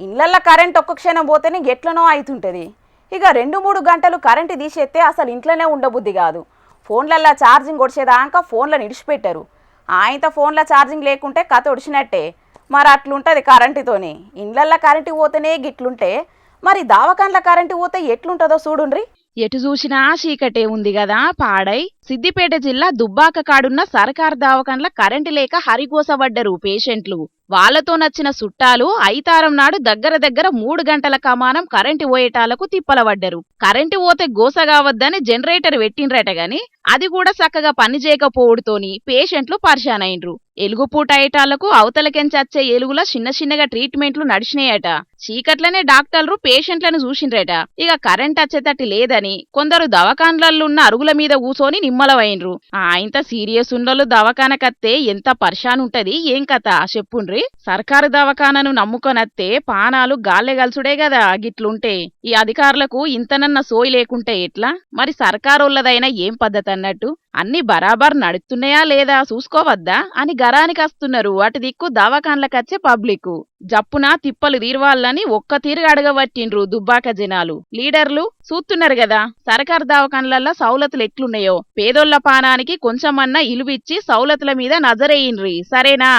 ఇళ్ళల్లో కరెంట్ ఒక్క క్షణం పోతేనే ఎట్లనో అవుతుంటుంది. ఇక 2-3 గంటలు కరెంటు తీసేస్తే అసలు ఇంట్లోనే ఉండబుద్ధి కాదు. ఫోన్లల్లో ఛార్జింగ్ ఒడిచేదాకా ఫోన్లను ఇడిచిపెట్టారు. ఆయనతో ఫోన్లో ఛార్జింగ్ లేకుంటే కథ ఒడిచినట్టే. మరి అట్లుంటుంది కరెంటుతోని. ఇళ్ళల్లో కరెంటు పోతేనే గిట్లుంటే మరి దావకాన్ల కరెంటు పోతే ఎట్లుంటుందో చూడుండ్రి. ఎటు చూసినా చీకటే ఉంది గదా పాడై. సిద్దిపేట జిల్లా దుబ్బాక కాడున్న సర్కార్ దవాఖాన్ల కరెంటు లేక హరిగోసబడ్డరు పేషెంట్లు. వాళ్లతో నచ్చిన సుట్టాలు ఐతారం నాడు దగ్గర 3 గంటల కమానం కరెంటు పోయేటాలకు తిప్పలబడ్డరు. కరెంటు పోతే గోస కావద్దని జనరేటర్ పెట్టిండ్రట గాని అది కూడా చక్కగా పనిచేయకపోవడంతోని పేషెంట్లు పరిశానైండ్రు. ఎలుగుపూట అయ్యేటాళ్లకు అవతలకెంచచ్చే ఎలుగుల చిన్నగా ట్రీట్మెంట్లు నడిచినాయట. చీకట్లనే డాక్టర్లు పేషెంట్లను చూసిండ్రట. ఇక కరెంట్ వచ్చేటట్టు లేదని కొందరు దవాఖాన్లలున్న అరుగుల మీద కూసోని నిమ్మలవైండ్రు. ఇంత సీరియస్ ఉన్నోళ్ళు దవాఖానకత్తే ఎంత పరిశానుంటది ఏం కథ చెప్పుండ్రి. సర్కారు దవాఖానను నమ్ముకొనత్తే పానాలు గాల్లె గల్సుడే గదా గిట్లుంటే. ఈ అధికారులకు ఇంతనన్న సోయి లేకుంటే ఎట్లా? మరి సర్కారోళ్ళదైనా ఏం పద్ధతి అన్నట్టు అన్ని బరాబర్ నడుస్తున్నాయా లేదా చూసుకోవద్దా అని గరానికస్తున్నారు అటు దిక్కు దవాఖాన్లకచ్చే పబ్లిక్. జప్పున తిప్పలు తీరవాలని ఒక్క తీరుగా అడగబట్టిండ్రు దుబ్బాక జనాలు. లీడర్లు చూస్తున్నారు గదా సర్కారు దవాఖాన్లల్లో సౌలతులు ఎట్లున్నాయో. పేదోళ్ల పానానికి కొంచెమన్నా ఇలువిచ్చి సౌలతుల మీద నజరేయిండ్రి సరేనా.